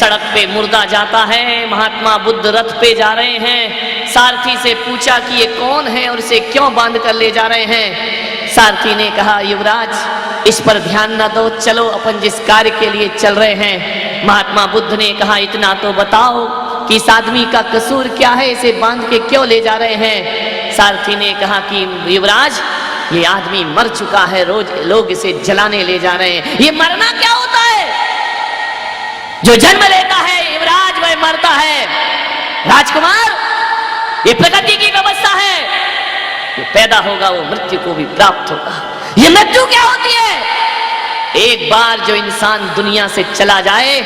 सड़क पे मुर्दा जाता है, महात्मा बुद्ध रथ पे जा रहे हैं। सारथी से पूछा कि ये कौन है और इसे क्यों बांध कर ले जा रहे हैं। सारथी ने कहा, युवराज इस पर ध्यान न दो, चलो अपन जिस कार्य के लिए चल रहे हैं। महात्मा बुद्ध ने कहा, इतना तो बताओ कि इस आदमी का कसूर क्या है, इसे बांध के क्यों ले जा रहे हैं। सारथी ने कहा कि युवराज ये आदमी मर चुका है, रोज लोग इसे जलाने ले जा रहे हैं। ये मरना क्या होता है? जो जन्म लेता है युवराज वह मरता है। राजकुमार ये प्रकृति की व्यवस्था है, जो पैदा होगा वो मृत्यु को भी प्राप्त होगा। ये मृत्यु क्या होती है? एक बार जो इंसान दुनिया से चला जाए,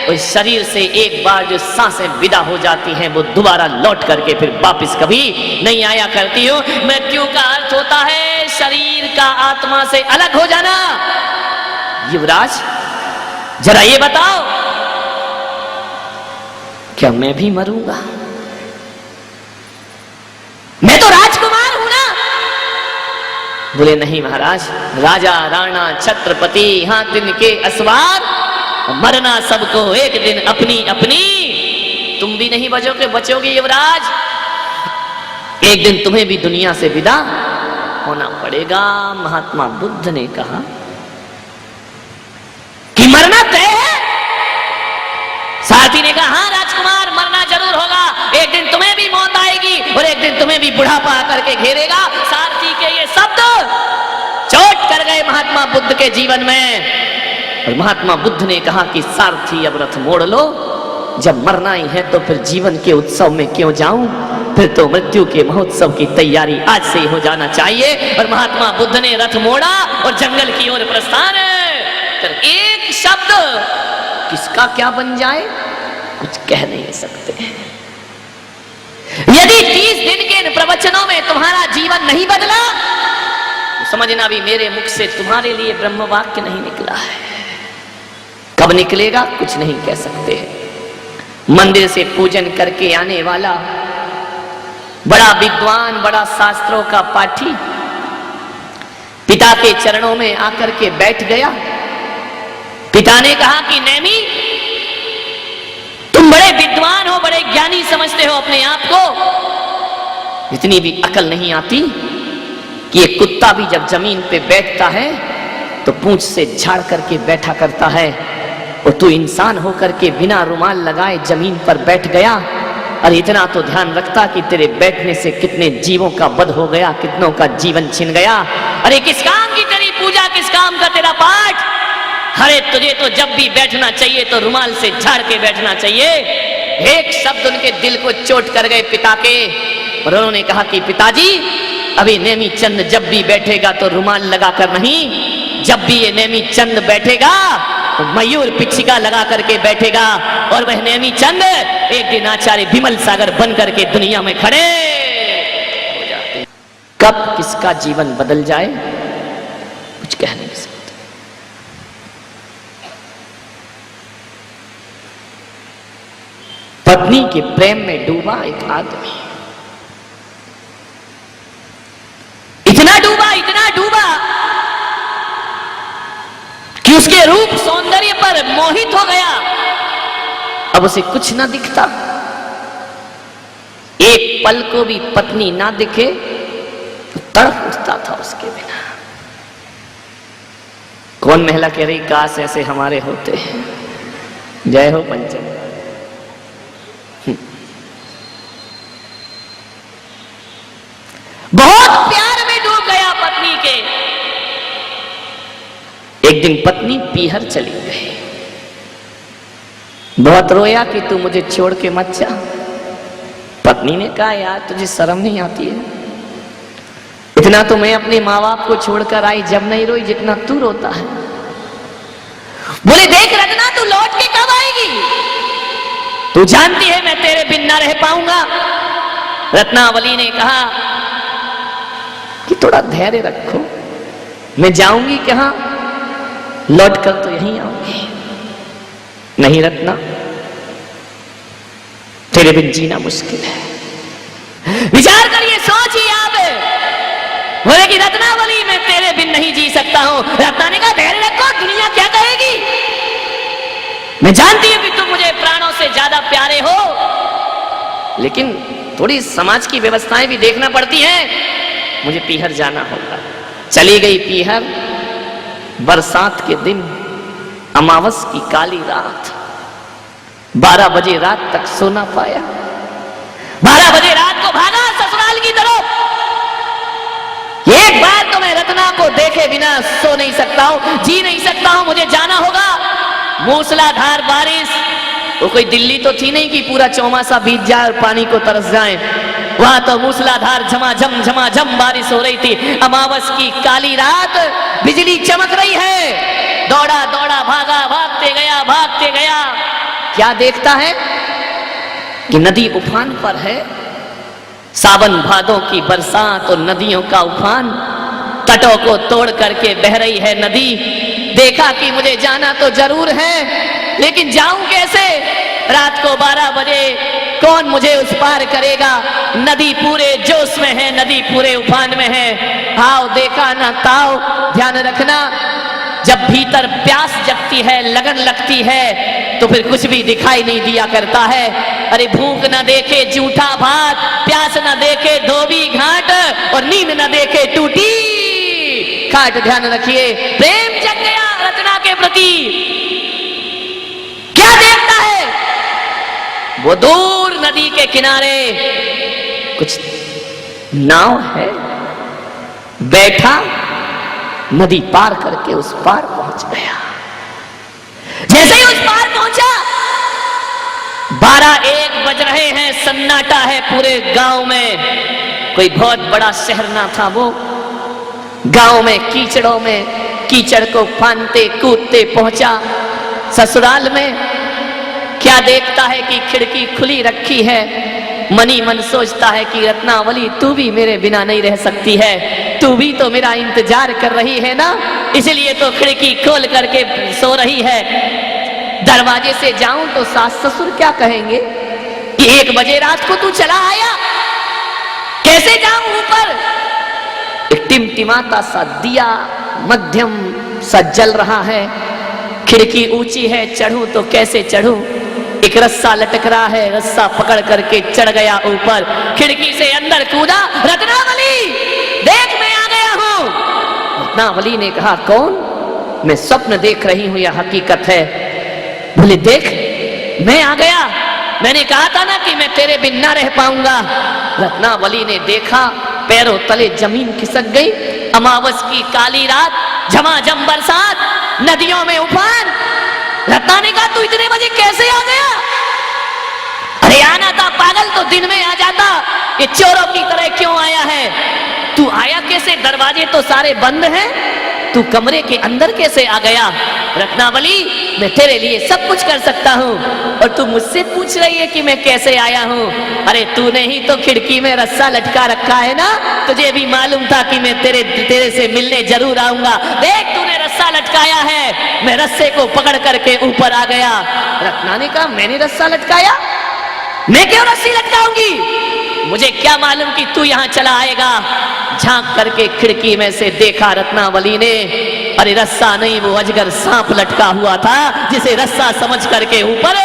उस शरीर से एक बार जो सांसें विदा हो जाती हैं, वो दोबारा लौट करके फिर वापस कभी नहीं आया करती हो। मृत्यु का अर्थ होता है शरीर का आत्मा से अलग हो जाना। युवराज जरा ये बताओ, क्या मैं भी मरूंगा? मैं तो राजकुमार हूं ना। बोले नहीं महाराज, राजा राणा छत्रपति यहां दिन के असवार, मरना सबको एक दिन अपनी अपनी। तुम भी नहीं बचोगे युवराज, एक दिन तुम्हें भी दुनिया से विदा होना पड़ेगा। महात्मा बुद्ध ने कहा कि मरना तय है। सारथी ने कहा, हाँ राजकुमार मरना जरूर होगा, एक दिन तुम्हें भी मौत आएगी और एक दिन तुम्हें भी बुढ़ापा आकर के घेरेगा। सारथी के ये शब्द चोट कर गए महात्मा बुद्ध के जीवन में। और महात्मा बुद्ध ने कहा कि सारथी अब रथ मोड़ लो, जब मरना ही है तो फिर जीवन के उत्सव में क्यों जाऊं, फिर तो मृत्यु के महोत्सव की तैयारी आज से ही हो जाना चाहिए। और महात्मा बुद्ध ने रथ मोड़ा और जंगल की ओर प्रस्थान। एक शब्द किसका क्या बन जाए कुछ कह नहीं सकते। यदि 30 दिन के प्रवचनों में तुम्हारा जीवन नहीं बदला तो समझना भी मेरे मुख से तुम्हारे लिए ब्रह्म वाक्य नहीं निकला है। कब निकलेगा कुछ नहीं कह सकते हैं। मंदिर से पूजन करके आने वाला बड़ा विद्वान, बड़ा शास्त्रों का पाठी पिता के चरणों में आकर के बैठ गया। पिता ने कहा कि नेमी तुम बड़े विद्वान हो, बड़े ज्ञानी समझते हो अपने आप को, इतनी भी अकल नहीं आती कि ये कुत्ता भी जब जमीन पे बैठता है तो पूंछ से झाड़ करके बैठा करता है, और तू इंसान होकर के बिना रुमाल लगाए जमीन पर बैठ गया। और इतना तो ध्यान रखता कि तेरे बैठने से कितने जीवों का वध हो गया, कितनों का जीवन छिन गया। अरे किस काम की तेरी पूजा, किस काम का तेरा पाठ? अरे तुझे तो जब भी बैठना चाहिए तो रुमाल से झाड़ के बैठना चाहिए। एक शब्द उनके दिल को चोट कर गए पिता के, और उन्होंने कहा कि पिताजी अभी नेमी चंद जब भी बैठेगा तो रुमाल लगाकर नहीं, जब भी ये नेमी चंद बैठेगा तो मयूर पिच्छिका लगा करके बैठेगा। और वह नेमी चंद एक दिन आचार्य विमल सागर बन करके दुनिया में खड़े हो जाते हैं। कब किसका जीवन बदल जाए कुछ कह नहीं सकते। पत्नी के प्रेम में डूबा एक आदमी, इतना डूबा कि उसके रूप सौंदर्य पर मोहित हो गया। अब उसे कुछ ना दिखता, एक पल को भी पत्नी ना दिखे तो तड़प उठता था उसके बिना। कौन महिला कह रही काश ऐसे हमारे होते हैं। जय हो पंचम। बहुत प्यार में डूब गया पत्नी के। एक दिन पत्नी पीहर चली गई, बहुत रोया कि तू मुझे छोड़ के मत जा। पत्नी ने कहा यार तुझे शर्म नहीं आती है? इतना तो मैं अपने माँ बाप को छोड़कर आई, जब नहीं रोई जितना तू रोता है। बोले देख रत्ना तू लौट के कब आएगी? तू जानती है मैं तेरे बिन ना रह पाऊंगा। रत्नावली ने कहा कि थोड़ा धैर्य रखो, मैं जाऊंगी कहां, लौट कर तो यहीं आऊंगी। नहीं रत्ना, तेरे बिन जीना मुश्किल है। विचार करिए, सोचिए आप। बोले कि रत्नावली मैं तेरे बिन नहीं जी सकता हूं। रत्ना ने कहा धैर्य रखो, दुनिया क्या कहेगी? मैं जानती हूं कि तुम मुझे लेकिन थोड़ी समाज की व्यवस्थाएं भी देखना पड़ती हैं। मुझे पीहर जाना होगा। चली गई पीहर। बरसात के दिन, अमावस की काली रात, 12 बजे रात तक सो ना पाया। 12 बजे रात को भागा ससुराल की तरफ। एक बार तो मैं रत्ना को देखे बिना सो नहीं सकता हूं, जी नहीं सकता हूं, मुझे जाना होगा। मूसलाधार बारिश, वो कोई दिल्ली तो थी नहीं कि पूरा चौमासा बीत जाए और पानी को तरस जाए। वहां तो मूसलाधार झमाझम बारिश हो रही थी। अमावस की काली रात, बिजली चमक रही है। दौड़ा दौड़ा भागा, भागते गया। क्या देखता है कि नदी उफान पर है। सावन भादों की बरसात और नदियों का उफान, तटों को तोड़ करके बह रही है नदी। देखा कि मुझे जाना तो जरूर है, लेकिन जाऊं कैसे? रात को 12 बजे कौन मुझे उस पार करेगा? नदी पूरे जोश में है, नदी पूरे उफान में है। हाव देखा ना ताव। ध्यान रखना, जब भीतर प्यास जगती है, लगन लगती है, तो फिर कुछ भी दिखाई नहीं दिया करता है। अरे भूख न देखे जूठा भात, प्यास न देखे धोबी घाट, और नींद न देखे टूटी खाट। ध्यान रखिए, प्रेम जग गया रत्ना के प्रति। क्या देखता है? वो दूर नदी के किनारे कुछ नाव है। बैठा, नदी पार करके उस पार पहुंच गया। जैसे ही उस पार पहुंचा, 12-1 बज रहे हैं, सन्नाटा है पूरे गांव में। कोई बहुत बड़ा शहर ना था वो। गांव में कीचड़ों में, कीचड़ को फानते कूदते पहुंचा ससुराल में। क्या देखता है कि खिड़की खुली रखी है। मनी मन सोचता है कि रत्नावली, तू भी मेरे बिना नहीं रह सकती है, तू भी तो मेरा इंतजार कर रही है ना, इसलिए तो खिड़की खोल करके सो रही है। दरवाजे से जाऊं तो सास ससुर क्या कहेंगे कि 1 बजे रात को तू चला आया। कैसे जाऊं ऊपर? एक टिमटिमाता सा दिया मध्यम सा जल रहा है। खिड़की ऊंची है, चढ़ूं तो कैसे चढ़ूं? एक रस्सा लटक रहा है, रस्सा पकड़ करके चढ़ गया ऊपर। खिड़की से अंदर कूदा। रत्नावली, देख मैं आ गया हूं। रत्नावली ने कहा, कौन? मैं स्वप्न देख रही हूं या हकीकत है? बोले, देख मैं आ गया, मैंने कहा था ना कि मैं तेरे बिन ना रह पाऊंगा। रत्नावली ने देखा, पैरों तले जमीन खिसक गई। अमावस की काली रात, झमाझम बरसात, नदियों में उफान। रत्ना ने कहा, तू इतने बजे कैसे आ गया? अरे आना था पागल, तो दिन में आ जाता। ये चोरों की तरह क्यों आया है? तू आया कैसे? दरवाजे तो सारे बंद हैं, तू कमरे के अंदर कैसे आ गया? रत्नावली, मैं तेरे लिए सब कुछ कर सकता हूँ, और तू मुझसे पूछ रही है कि मैं कैसे आया हूँ? अरे तूने ही तो खिड़की में रस्सा लटका रखा है ना, तुझे भी मालूम था कि मैं तेरे से मिलने जरूर आऊंगा। देख तूने रस्सा लटकाया है, मैं रस्से को पकड़ करके ऊपर आ गया। रत्ना ने कहा, मैंने रस्सा लटकाया? मैं क्यों रस्सी लटकाऊंगी? मुझे क्या मालूम कि तू यहां चला आएगा। झांक करके खिड़की में से देखा रत्नावली ने, अरे रस्सा नहीं, वो अजगर सांप लटका हुआ था, जिसे रस्सा समझ करके ऊपर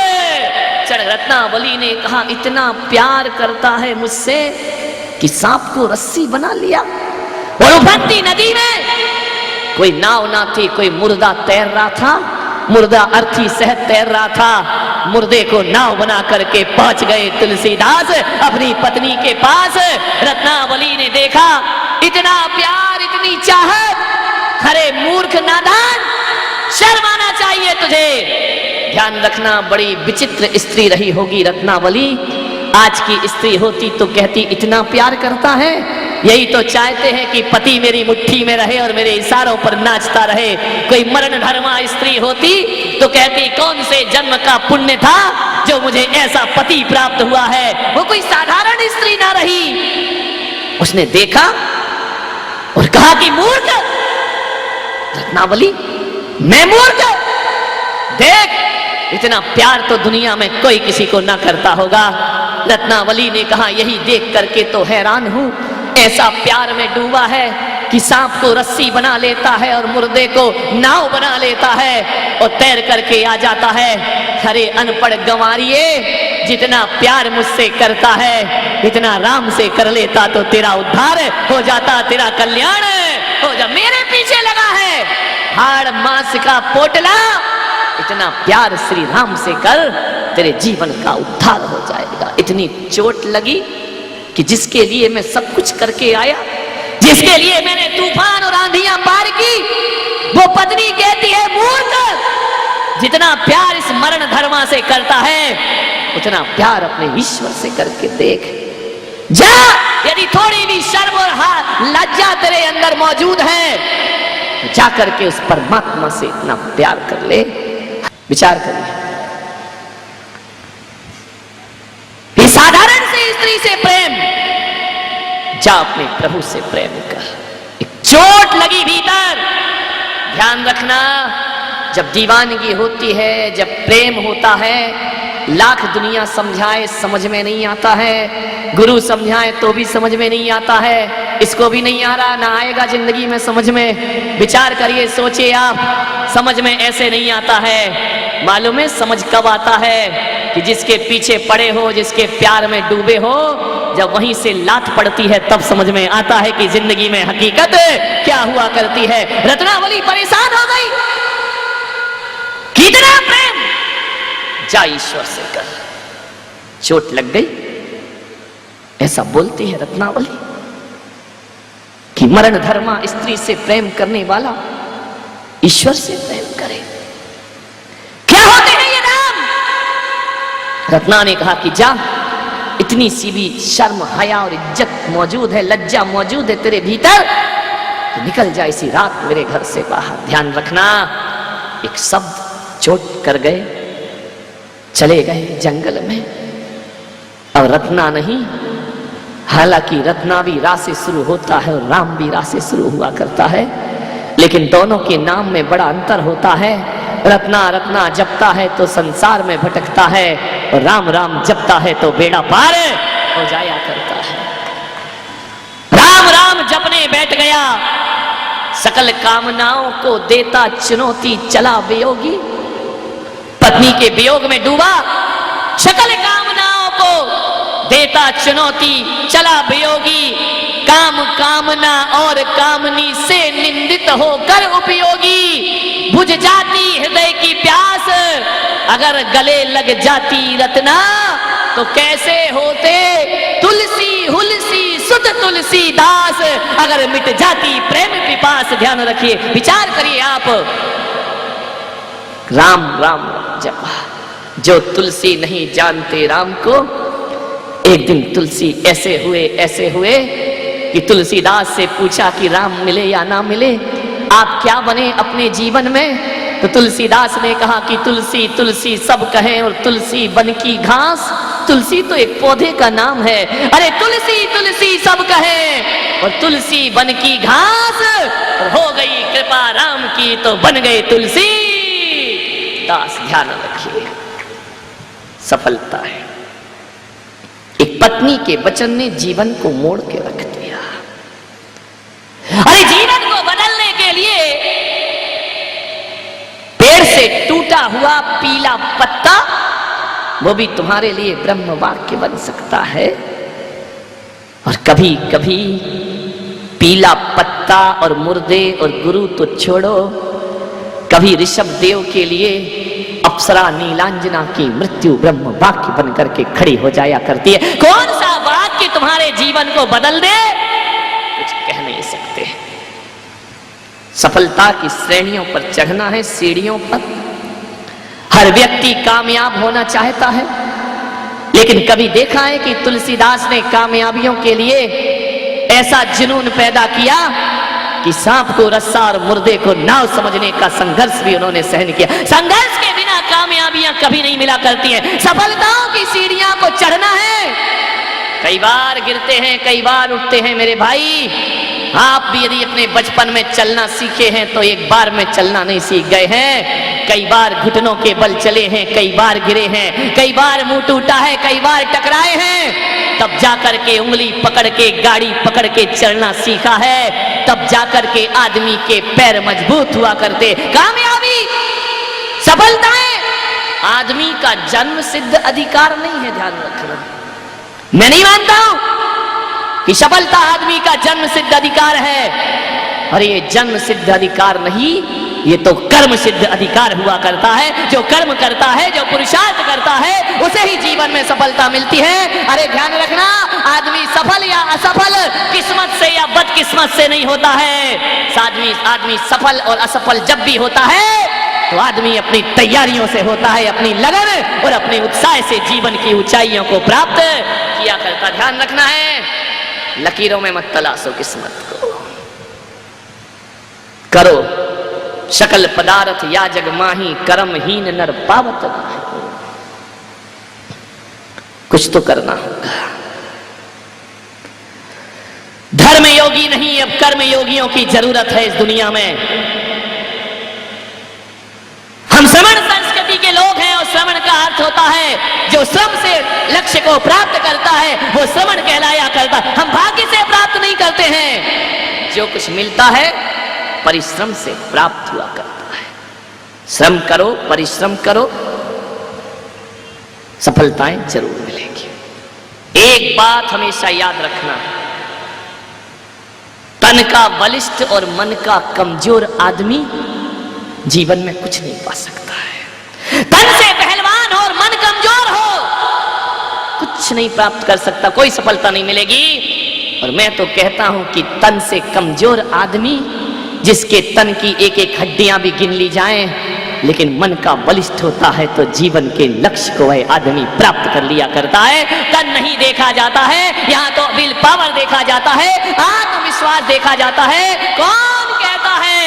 चढ़। रत्नावली ने कहा, इतना प्यार करता है मुझसे कि सांप को रस्सी बना लिया। और उफनती नदी में कोई नाव ना थी, कोई मुर्दा तैर रहा था। मुर्दा अर्थी सहत तैर रहा था। मुर्दे को नाव बना करके पहुंच गए तुलसीदास अपनी पत्नी के पास। रत्नावली ने देखा, इतना प्यार, इतनी चाहत, खरे मूर्ख नादान, शर्म आना चाहिए तुझे। ध्यान रखना, बड़ी विचित्र स्त्री रही होगी रत्नावली। आज की स्त्री होती तो कहती, इतना प्यार करता है, यही तो चाहते हैं कि पति मेरी मुट्ठी में रहे और मेरे इशारों पर नाचता रहे। कोई मरण धर्मा स्त्री होती तो कहती, कौन से जन्म का पुण्य था जो मुझे ऐसा पति प्राप्त हुआ है। वो कोई साधारण स्त्री ना रही। उसने देखा और कहा कि मूर्ख रत्नावली, मैं मूर्ख? देख, इतना प्यार तो दुनिया में कोई किसी को ना करता होगा। रत्नावली ने कहा, यही देख करके तो हैरान हूं, ऐसा प्यार में डूबा है कि सांप को रस्सी बना लेता है और मुर्दे को नाव बना लेता है और तैर करके आ जाता है। अरे अनपढ़ गंवारिये, जितना प्यार मुझसे करता है इतना राम से कर लेता तो तेरा उद्धार हो जाता, तेरा कल्याण हो जा। मेरे पीछे लगा है हाड़ मांस का पोटला, इतना प्यार श्री राम से कर, तेरे जीवन का उद्धार हो जाएगा। इतनी चोट लगी कि जिसके लिए मैं सब कुछ करके आया, जिसके लिए मैंने तूफान और आंधियां पार की, वो पत्नी कहती है मूर्ख, जितना प्यार इस मरण धर्मा से करता है उतना प्यार अपने ईश्वर से करके देख। जा, यदि थोड़ी भी शर्म और लज्जा तेरे अंदर मौजूद है तो जा करके उस परमात्मा से इतना प्यार कर ले। विचार करिए, इस साधारण से स्त्री से प्रेम, जा अपने प्रभु से प्रेम कर। एक चोट लगी भीतर, ध्यान रखना, जब दीवानगी होती है, जब प्रेम होता है, लाख दुनिया समझाए समझ में नहीं आता है, गुरु समझाए तो भी समझ में नहीं आता है, इसको भी नहीं आ रहा, ना आएगा जिंदगी में समझ में। विचार करिए, सोचिए आप, समझ में ऐसे नहीं आता है। मालूम है समझ कब आता है? कि जिसके पीछे पड़े हो, जिसके प्यार में डूबे हो, जब वहीं से लात पड़ती है तब समझ में आता है कि जिंदगी में हकीकत क्या हुआ करती है। रत्नावली परेशान हो गई, कितना प्रेम, जा ईश्वर से कर। चोट लग गई, ऐसा बोलती है रत्नावली कि मरण धर्मा स्त्री से प्रेम करने वाला ईश्वर से प्रेम करे। क्या होते हैं ये नाम? रत्ना ने कहा कि जा, इतनी सी भी शर्म हया और इज्जत मौजूद है, लज्जा मौजूद है तेरे भीतर, तो निकल जा इसी रात मेरे घर से बाहर। ध्यान रखना, एक शब्द चोट कर गए, चले गए जंगल में। और रत्ना नहीं, हालांकि रत्ना भी रा से शुरू होता है और राम भी रा से शुरू हुआ करता है, लेकिन दोनों के नाम में बड़ा अंतर होता है। रत्ना रत्ना जपता है तो संसार में भटकता है, और राम राम जपता है तो बेड़ा पार हो जाया करता है। राम राम जपने बैठ गया, सकल कामनाओं को देता चुनौती, चला वियोगी। पत्नी के वियोग में डूबा, सकल कामनाओं को देता चुनौती, चला वियोगी। काम कामना और कामनी से निंदित होकर उपयोगी। बुझ जाती हृदय की प्यास, अगर गले लग जाती रत्ना, तो कैसे होते तुलसी हुलसी सुत तुलसी दास, अगर मिट जाती प्रेम पिपास। ध्यान रखिए, विचार करिए आप, राम राम जपा। जो तुलसी नहीं जानते राम को, एक दिन तुलसी ऐसे हुए कि तुलसीदास से पूछा कि राम मिले या ना मिले, आप क्या बने अपने जीवन में? तो तुलसीदास ने कहा कि तुलसी तुलसी सब कहें और तुलसी बन की घास। तुलसी तो एक पौधे का नाम है। अरे तुलसी तुलसी सब कहें और तुलसी बन की घास, और हो गई कृपा राम की तो बन गए तुलसी दास। ध्यान रखिए, सफलता है। एक पत्नी के वचन ने जीवन को मोड़ के रख दिया। अरे जीवन को बदलने के लिए पेड़ से टूटा हुआ पीला पत्ता, वो भी तुम्हारे लिए ब्रह्म वाक्य बन सकता है। और कभी कभी पीला पत्ता और मुर्दे और गुरु तो छोड़ो, कभी ऋषभ देव के लिए अप्सरा नीलांजना की मृत्यु ब्रह्म वाक्य बन करके खड़ी हो जाया करती है। कौन सा वाक्य तुम्हारे जीवन को बदल दे, कुछ कह नहीं सकते। सफलता की श्रेणियों पर चढ़ना है, सीढ़ियों पर। हर व्यक्ति कामयाब होना चाहता है, लेकिन कभी देखा है कि तुलसीदास ने कामयाबियों के लिए ऐसा जुनून पैदा किया कि सांप को रस्सा और मुर्दे को नाव समझने का संघर्ष भी उन्होंने सहन किया। संघर्ष के बिना कामयाबियां कभी नहीं मिला करती हैं। सफलताओं की सीढ़ियां को चढ़ना है, कई बार गिरते हैं, कई बार उठते हैं। मेरे भाई, आप भी यदि अपने बचपन में चलना सीखे हैं तो एक बार में चलना नहीं सीख गए हैं। कई बार घुटनों के बल चले हैं, कई बार गिरे हैं, कई बार मुंह टूटा है, कई बार टकराए हैं। तब जाकर के उंगली पकड़ के, गाड़ी पकड़ के चलना सीखा है। तब जाकर के आदमी के पैर मजबूत हुआ करते। कामयाबी, सफलताएं आदमी का जन्म सिद्ध अधिकार नहीं है, ध्यान रखना। मैं नहीं मानता हूं कि सफलता आदमी का जन्म सिद्ध अधिकार है, और ये जन्म सिद्ध अधिकार नहीं, ये तो कर्म सिद्ध अधिकार हुआ करता है। जो कर्म करता है, जो पुरुषार्थ करता है, उसे ही जीवन में सफलता मिलती है। अरे ध्यान रखना, आदमी सफल या असफल किस्मत से या बदकिस्मत से नहीं होता है। आदमी सफल और असफल जब भी होता है तो आदमी अपनी तैयारियों से होता है, अपनी लगन और अपने उत्साह से जीवन की ऊंचाइयों को प्राप्त किया करता। ध्यान रखना है, लकीरों में मत तलाशो किस्मत को। करो सकल पदार्थ या जग माही, कर्महीन नर पावत नाहि। कुछ तो करना होगा। धर्म योगी नहीं, अब कर्म योगियों की जरूरत है इस दुनिया में। हम श्रवण संस्कृति के लोग हैं, और श्रवण का अर्थ होता है जो श्रम से लक्ष्य को प्राप्त करता है वो श्रवण कहलाया करता। हम भाग्य से प्राप्त नहीं करते हैं, जो कुछ मिलता है परिश्रम से प्राप्त हुआ करता है। श्रम करो, परिश्रम करो, सफलताएं जरूर मिलेगी। एक बात हमेशा याद रखना, तन का बलिष्ठ और मन का कमजोर आदमी जीवन में कुछ नहीं पा सकता है। तन से पहलवान हो और मन कमजोर हो, कुछ नहीं प्राप्त कर सकता, कोई सफलता नहीं मिलेगी। और मैं तो कहता हूं कि तन से कमजोर आदमी, जिसके तन की एक एक हड्डियां भी गिन ली जाएं, लेकिन मन का बलिष्ठ होता है, तो जीवन के लक्ष्य को वह आदमी प्राप्त कर लिया करता है। तन नहीं देखा जाता है, यहाँ तो विल पावर देखा जाता है, आत्मविश्वास देखा जाता है। कौन कहता है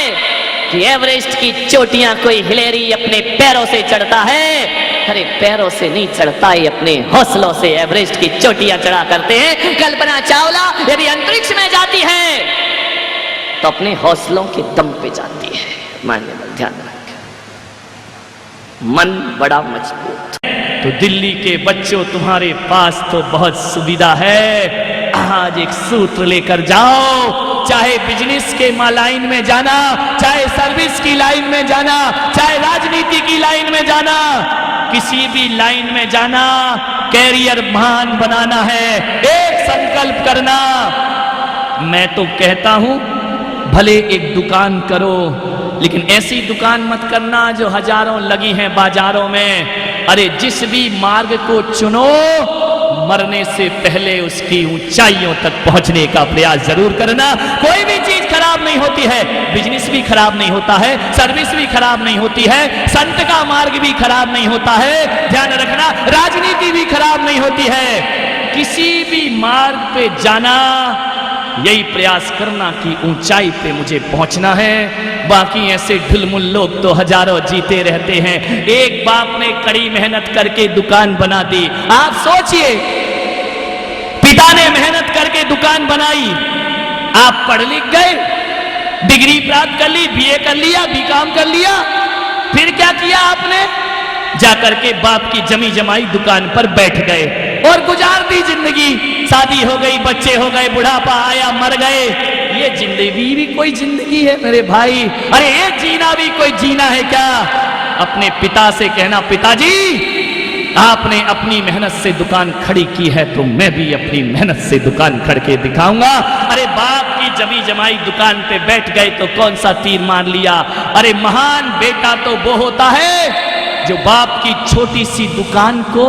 कि एवरेस्ट की चोटियां कोई हिलेरी अपने पैरों से चढ़ता है? अरे पैरों से नहीं चढ़ता है, अपने हौसलों से एवरेस्ट की चोटियां चढ़ा करते हैं। कल्पना चावला यदि अंतरिक्ष में जाती है तो अपने हौसलों के दम पे जाती है। मानने वाले ध्यान रखें, मन बड़ा मजबूत। तो दिल्ली के बच्चों, तुम्हारे पास तो बहुत सुविधा है। आज एक सूत्र लेकर जाओ, चाहे बिजनेस के लाइन में जाना, चाहे सर्विस की लाइन में जाना, चाहे राजनीति की लाइन में जाना, किसी भी लाइन में जाना, कैरियर महान बनाना है, एक संकल्प करना। मैं तो कहता हूं भले एक दुकान करो, लेकिन ऐसी दुकान मत करना जो हजारों लगी हैं बाजारों में। अरे जिस भी मार्ग को चुनो, मरने से पहले उसकी ऊंचाइयों तक पहुंचने का प्रयास जरूर करना। कोई भी चीज खराब नहीं होती है, बिजनेस भी खराब नहीं होता है, सर्विस भी खराब नहीं होती है, संत का मार्ग भी खराब नहीं होता है, ध्यान रखना, राजनीति भी खराब नहीं होती है। किसी भी मार्ग पे जाना, यही प्रयास करना कि ऊंचाई पे मुझे पहुंचना है। बाकी ऐसे ढुलमुल लोग तो हजारों जीते रहते हैं। एक बाप ने कड़ी मेहनत करके दुकान बना दी। आप सोचिए, पिता ने मेहनत करके दुकान बनाई, आप पढ़ लिख गए, डिग्री प्राप्त कर ली, बीए कर लिया, बीकॉम कर लिया, फिर क्या किया आपने? जाकर के बाप की जमी जमाई दुकान पर बैठ गए और गुजार दी जिंदगी। शादी हो गई, बच्चे हो गए, बुढ़ापा आया, मर गए। ये जिंदगी भी कोई जिंदगी है मेरे भाई? अरे ये जीना भी कोई जीना है क्या? अपने पिता से कहना, पिताजी आपने अपनी मेहनत से दुकान खड़ी की है, तो मैं भी अपनी मेहनत से दुकान खड़ के दिखाऊंगा। अरे बाप की जमी जमाई दुकान पे बैठ गए तो कौन सा तीर मार लिया? अरे महान बेटा तो वो होता है जो बाप की छोटी सी दुकान को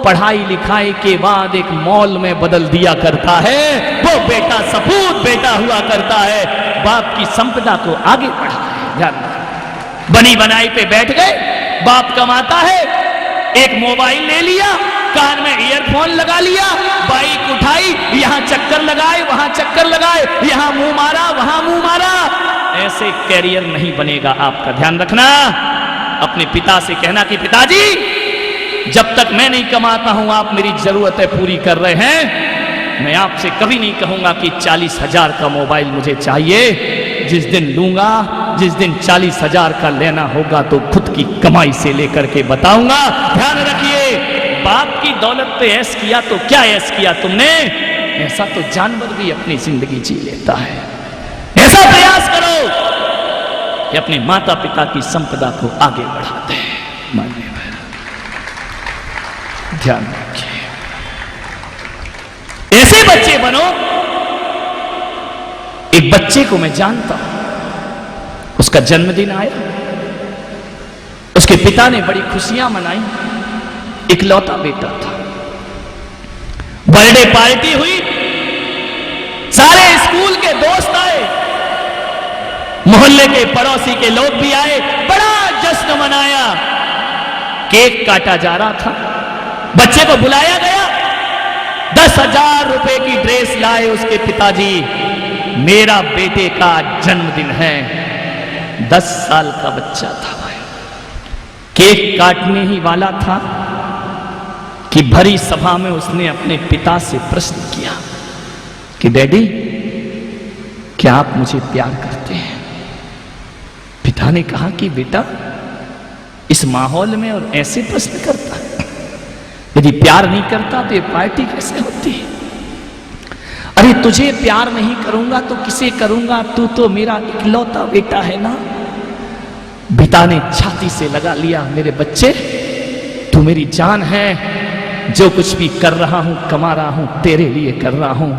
पढ़ाई लिखाई के बाद एक मॉल में बदल दिया करता है। वो बेटा सपूत बेटा हुआ करता है, बाप की संपदा को आगे बढ़ाता है। बनी बनाई पे बैठ गए, बाप कमाता है, एक मोबाइल ले लिया, कान में ईयरफोन लगा लिया, बाइक उठाई, यहां चक्कर लगाए, वहां चक्कर लगाए, यहां मुंह मारा, वहां मुंह मारा। ऐसे कैरियर नहीं बनेगा आपका, ध्यान रखना। अपने पिता से कहना कि पिताजी जब तक मैं नहीं कमाता हूं, आप मेरी जरूरतें पूरी कर रहे हैं, मैं आपसे कभी नहीं कहूंगा कि 40,000 का मोबाइल मुझे चाहिए। जिस दिन लूंगा, जिस दिन 40,000 का लेना होगा तो खुद की कमाई से लेकर के बताऊंगा। ध्यान रखिए, बाप की दौलत पे ऐश किया तो क्या ऐश किया तुमने? ऐसा तो जानवर भी अपनी जिंदगी जी लेता है। ऐसा प्रयास करो कि अपने माता पिता की संपदा को आगे बढ़ाते हैं। माननीय ध्यान रखिए, ऐसे बच्चे बनो। एक बच्चे को मैं जानता हूं, उसका जन्मदिन आया, उसके पिता ने बड़ी खुशियां मनाई, इकलौता बेटा था। बर्थडे पार्टी हुई, सारे स्कूल के दोस्त आए, मोहल्ले के पड़ोसी के लोग भी आए, बड़ा जश्न मनाया। केक काटा जा रहा था, बच्चे को बुलाया गया, 10,000 रुपए की ड्रेस लाए उसके पिताजी। मेरा बेटे का जन्मदिन है, 10 साल का बच्चा था भाई। केक काटने ही वाला था कि भरी सभा में उसने अपने पिता से प्रश्न किया कि डैडी, क्या आप मुझे प्यार करते हैं? पिता ने कहा कि बेटा, इस माहौल में और ऐसे प्रश्न करता है, यदि प्यार नहीं करता तो ये पार्टी कैसे होती है? अरे तुझे प्यार नहीं करूंगा तो किसे करूंगा, तू तो मेरा इकलौता बेटा है ना। पिता ने छाती से लगा लिया, मेरे बच्चे, तू मेरी जान है, जो कुछ भी कर रहा हूं, कमा रहा हूं, तेरे लिए कर रहा हूं,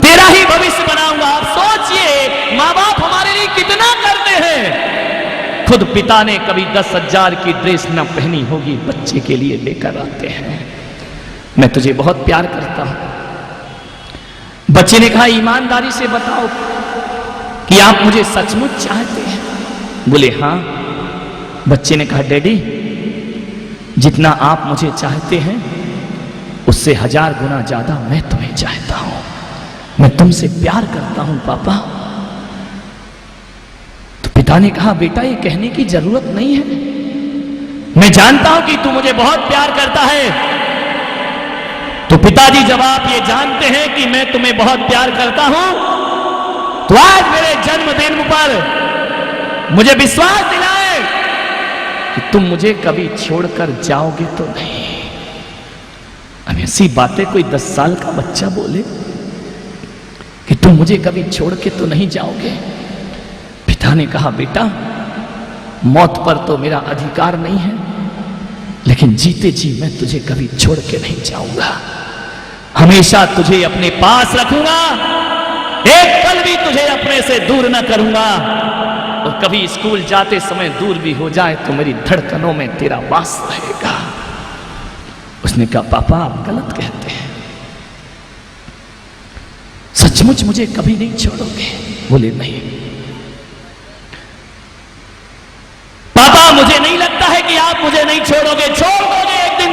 तेरा ही भविष्य बनाऊंगा। आप सोचिए, माँ बाप हमारे लिए कितना करते हैं। खुद पिता ने कभी 10,000 की ड्रेस न पहनी होगी, बच्चे के लिए लेकर आते हैं। मैं तुझे बहुत प्यार करता हूं। बच्चे ने कहा, ईमानदारी से बताओ कि आप मुझे सचमुच चाहते हैं? बोले हाँ। बच्चे ने कहा, डैडी, जितना आप मुझे चाहते हैं उससे 1000 गुना ज्यादा मैं तुम्हें चाहता हूं। मैं तुमसे प्यार करता हूं पापा। तो पिता ने कहा, बेटा, ये कहने की जरूरत नहीं है, मैं जानता हूं कि तू मुझे बहुत प्यार करता है। तो पिताजी, जब आप ये जानते हैं कि मैं तुम्हें बहुत प्यार करता हूं, तो आज मेरे जन्मदिन पर मुझे विश्वास दिलाए कि तुम मुझे कभी छोड़कर जाओगे तो नहीं। अब ऐसी बातें कोई 10 साल का बच्चा बोले कि तुम मुझे कभी छोड़ के तो नहीं जाओगे। पिता ने कहा, बेटा, मौत पर तो मेरा अधिकार नहीं है, लेकिन जीते जी मैं तुझे कभी छोड़ के नहीं जाऊंगा। हमेशा तुझे अपने पास रखूंगा, एक पल भी तुझे अपने से दूर न करूंगा। और कभी स्कूल जाते समय दूर भी हो जाए तो मेरी धड़कनों में तेरा वास रहेगा। उसने कहा, पापा, आप गलत कहते हैं, सचमुच मुझे कभी नहीं छोड़ोगे? बोले नहीं पापा, मुझे नहीं लगता है कि आप मुझे नहीं छोड़ोगे। छोड़ दोगे एक दिन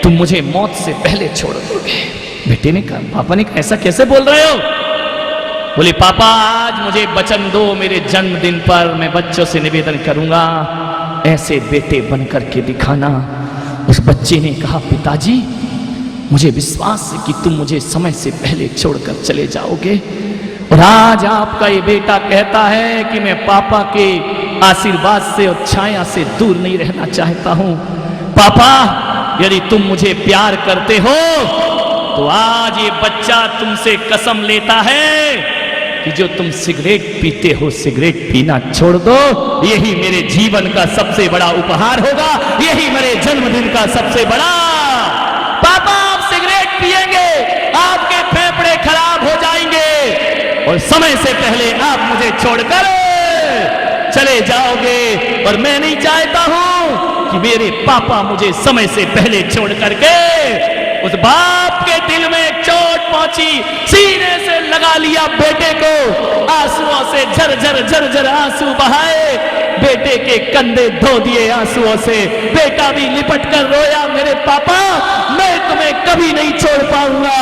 तुम मुझे मौत से पहले छोड़ दोगे। बेटे ने कहा, पापा ने कहा, ऐसा कैसे बोल रहे हो? बोले, पापा, आज मुझे वचन दो, मेरे जन्मदिन पर मैं बच्चों से निवेदन करूंगा, ऐसे बेटे बनकर के दिखाना। उस बच्चे ने कहा, पिताजी, मुझे विश्वास है कि तुम मुझे समय से पहले छोड़कर चले जाओगे, और आज आपका ये बेटा कहता है कि मैं पापा के आशीर्वाद से और छाया से दूर नहीं रहना चाहता हूं। पापा, यदि तुम मुझे प्यार करते हो तो आज ये बच्चा तुमसे कसम लेता है कि जो तुम सिगरेट पीते हो, सिगरेट पीना छोड़ दो। यही मेरे जीवन का सबसे बड़ा उपहार होगा, यही मेरे जन्मदिन का सबसे बड़ा। पापा, आप सिगरेट पिएंगे, आपके फेफड़े खराब हो जाएंगे, और समय से पहले आप मुझे छोड़कर चले जाओगे। और मैं नहीं चाहता हूं कि मेरे पापा मुझे समय से पहले छोड़ करके। उस बाप के दिल में चोट पहुंची, सीने से लगा लिया बेटे को, आंसुओं से झरझर झरझर आंसू बहाए, बेटे के कंधे धो दिए आंसुओं से। बेटा भी लिपट कर रोया, मेरे पापा, मैं तुम्हें कभी नहीं छोड़ पाऊंगा।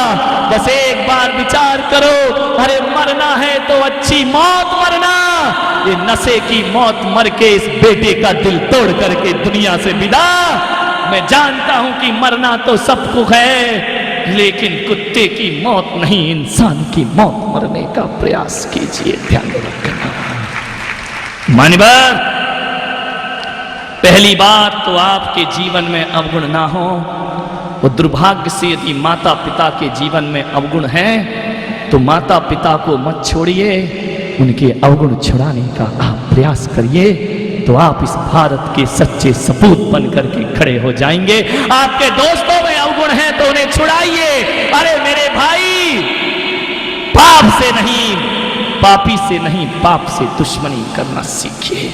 बस एक बार विचार करो, अरे मरना है तो अच्छी मौत मरना। ये नशे की मौत मर के इस बेटे का दिल तोड़ करके दुनिया से विदा। मैं जानता हूं कि मरना तो सबको है, लेकिन कुत्ते की मौत नहीं, इंसान की मौत मरने का प्रयास कीजिए। ध्यान रखना। मान्यवर, पहली बात तो आपके जीवन में अवगुण ना हो। वो दुर्भाग्य से यदि माता पिता के जीवन में अवगुण है तो माता पिता को मत छोड़िए, उनके अवगुण छुड़ाने का आप प्रयास करिए। तो आप इस भारत के सच्चे सपूत बन करके खड़े हो जाएंगे। आपके दोस्तों में अवगुण है तो उन्हें छुड़ाइए। अरे मेरे भाई, पाप से नहीं, पापी से नहीं, पाप से दुश्मनी करना सीखिए।